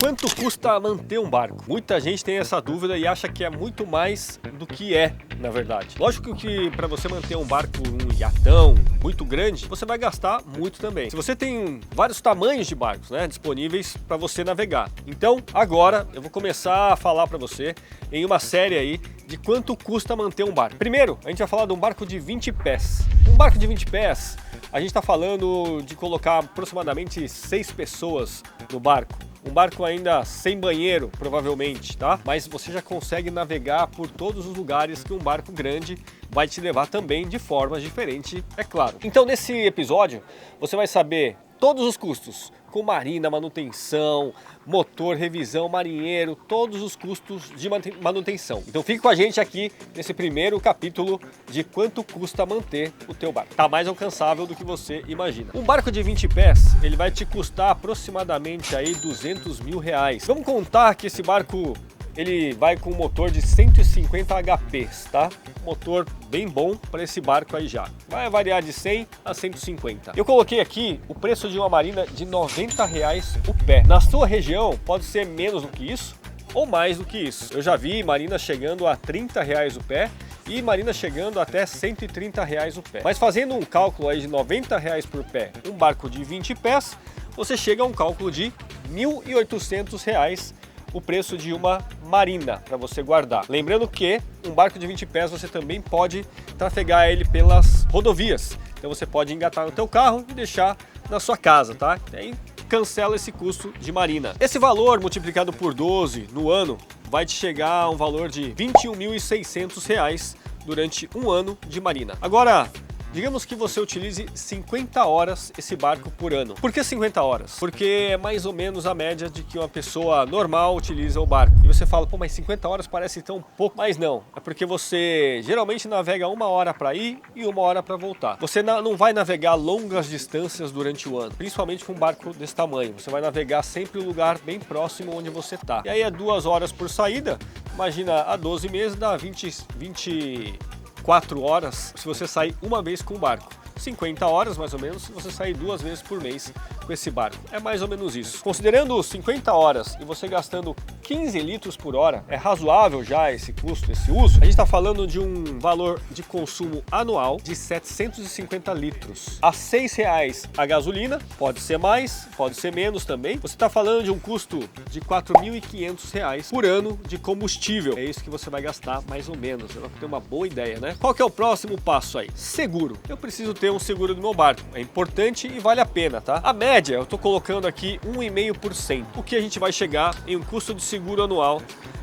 Quanto custa manter um barco? Muita gente tem essa dúvida e acha que é muito mais do que é, na verdade. Lógico que para você manter um barco, um iatão muito grande, você vai gastar muito também. Se você tem vários tamanhos de barcos, né, disponíveis para você navegar. Então, agora eu vou começar a falar para você em uma série aí de quanto custa manter um barco. Primeiro, a gente vai falar de um barco de 20 pés. Um barco de 20 pés, a gente está falando de colocar aproximadamente 6 pessoas no barco. Um barco ainda sem banheiro, provavelmente, tá? Mas você já consegue navegar por todos os lugares que um barco grande vai te levar também de formas diferentes, é claro. Então, nesse episódio, você vai saber todos os custos, com marina, manutenção, motor, revisão, marinheiro, todos os custos de manutenção. Então fique com a gente aqui nesse primeiro capítulo de quanto custa manter o teu barco. Tá mais alcançável do que você imagina. Um barco de 20 pés, ele vai te custar aproximadamente aí 200 mil reais. Vamos contar que esse barco ele vai com um motor de 150 HPs, tá? Motor bem bom para esse barco aí já. Vai variar de 100 a 150. Eu coloquei aqui o preço de uma marina de 90 reais o pé. Na sua região pode ser menos do que isso ou mais do que isso. Eu já vi marina chegando a 30 reais o pé e marina chegando até 130 reais o pé. Mas fazendo um cálculo aí de 90 reais por pé, um barco de 20 pés, você chega a um cálculo de 1.800 reais o preço de uma marina para você guardar. Lembrando que um barco de 20 pés você também pode trafegar ele pelas rodovias. Então você pode engatar no teu carro e deixar na sua casa, tá? E aí cancela esse custo de marina. Esse valor multiplicado por 12 no ano vai te chegar a um valor de R$ 21.600 durante um ano de marina. Agora, digamos que você utilize 50 horas esse barco por ano. Por que 50 horas? Porque é mais ou menos a média de que uma pessoa normal utiliza o barco. E você fala, pô, mas 50 horas parece tão pouco. Mas não, é porque você geralmente navega 1 hora para ir e 1 hora para voltar. Você não vai navegar longas distâncias durante o ano, principalmente com um barco desse tamanho. Você vai navegar sempre um lugar bem próximo onde você está. E aí é 2 horas por saída, imagina a 12 meses dá 24 horas se você sair uma vez com o barco. 50 horas mais ou menos se você sair 2 vezes por mês com esse barco. É mais ou menos isso. Considerando 50 horas e você gastando 15 litros por hora, é razoável já esse custo, esse uso. A gente está falando de um valor de consumo anual de 750 litros. A R$6 a gasolina, pode ser mais, pode ser menos também. Você está falando de um custo de R$4.500 por ano de combustível. É isso que você vai gastar mais ou menos. Você vai ter uma boa ideia, né? Qual que é o próximo passo aí? Seguro. Eu preciso ter um seguro do meu barco. É importante e vale a pena, tá? A média, eu estou colocando aqui 1,5%. O que a gente vai chegar em um custo de seguro anual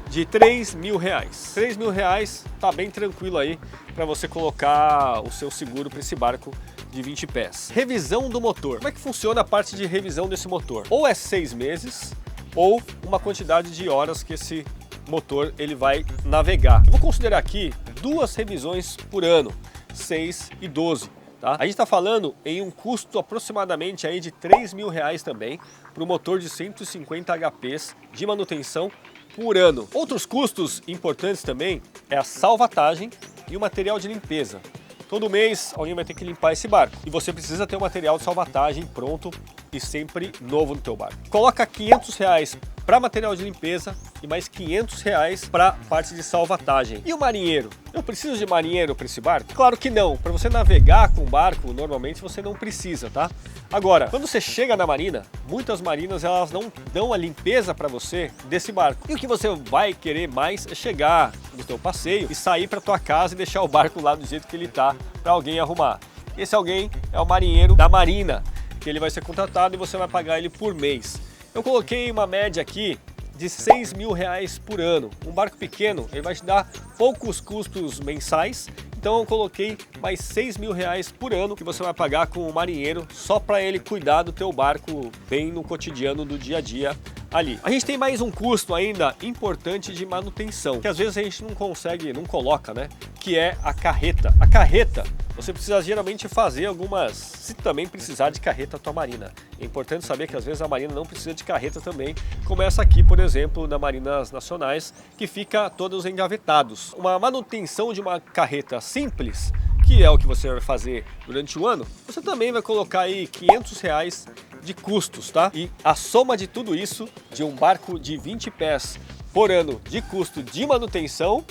de R$3.000. R$3.000 tá bem tranquilo aí para você colocar o seu seguro para esse barco de 20 pés. Revisão do motor. Como é que funciona a parte de revisão desse motor? Ou é 6 meses ou uma quantidade de horas que esse motor ele vai navegar. Eu vou considerar aqui 2 revisões por ano, 6 e 12. Tá? A gente está falando em um custo aproximadamente aí de R$3.000 também para o motor de 150 HPs de manutenção por ano. Outros custos importantes também é a salvatagem e o material de limpeza. Todo mês alguém vai ter que limpar esse barco e você precisa ter o material de salvatagem pronto e sempre novo no teu barco. Coloca R$500 para material de limpeza e mais R$500 para parte de salvatagem. E o marinheiro? Eu preciso de marinheiro para esse barco? Claro que não. Para você navegar com o barco, normalmente você não precisa, tá? Agora, quando você chega na marina, muitas marinas elas não dão a limpeza para você desse barco. E o que você vai querer mais é chegar no teu passeio e sair para tua casa e deixar o barco lá do jeito que ele tá para alguém arrumar. Esse alguém é o marinheiro da marina, que ele vai ser contratado e você vai pagar ele por mês. Eu coloquei uma média aqui de R$6.000 por ano. Um barco pequeno, ele vai te dar poucos custos mensais, então eu coloquei mais R$6.000 por ano que você vai pagar com o marinheiro só para ele cuidar do teu barco bem no cotidiano do dia a dia ali. A gente tem mais um custo ainda importante de manutenção, que às vezes a gente não consegue, não coloca, né? Que é a carreta. A carreta, você precisa geralmente fazer algumas, se também precisar de carreta tua marina. É importante saber que às vezes a marina não precisa de carreta também, como essa aqui, por exemplo, na Marinas Nacionais, que fica todos engavetados. Uma manutenção de uma carreta simples, que é o que você vai fazer durante o ano, você também vai colocar aí R$500 de custos, tá? E a soma de tudo isso, de um barco de 20 pés por ano de custo de manutenção,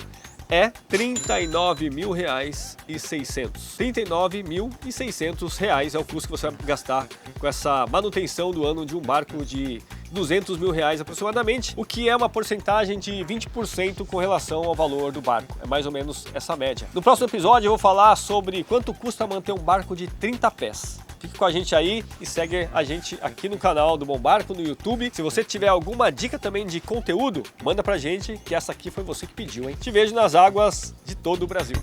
é R$ 39.600. R$ 39.600 é o custo que você vai gastar com essa manutenção do ano de um barco de R$ 200.000 aproximadamente, o que é uma porcentagem de 20% com relação ao valor do barco. É mais ou menos essa média. No próximo episódio eu vou falar sobre quanto custa manter um barco de 30 pés. Fique com a gente aí e segue a gente aqui no canal do Bom Barco no YouTube. Se você tiver alguma dica também de conteúdo, manda pra gente, que essa aqui foi você que pediu, hein? Te vejo nas águas de todo o Brasil.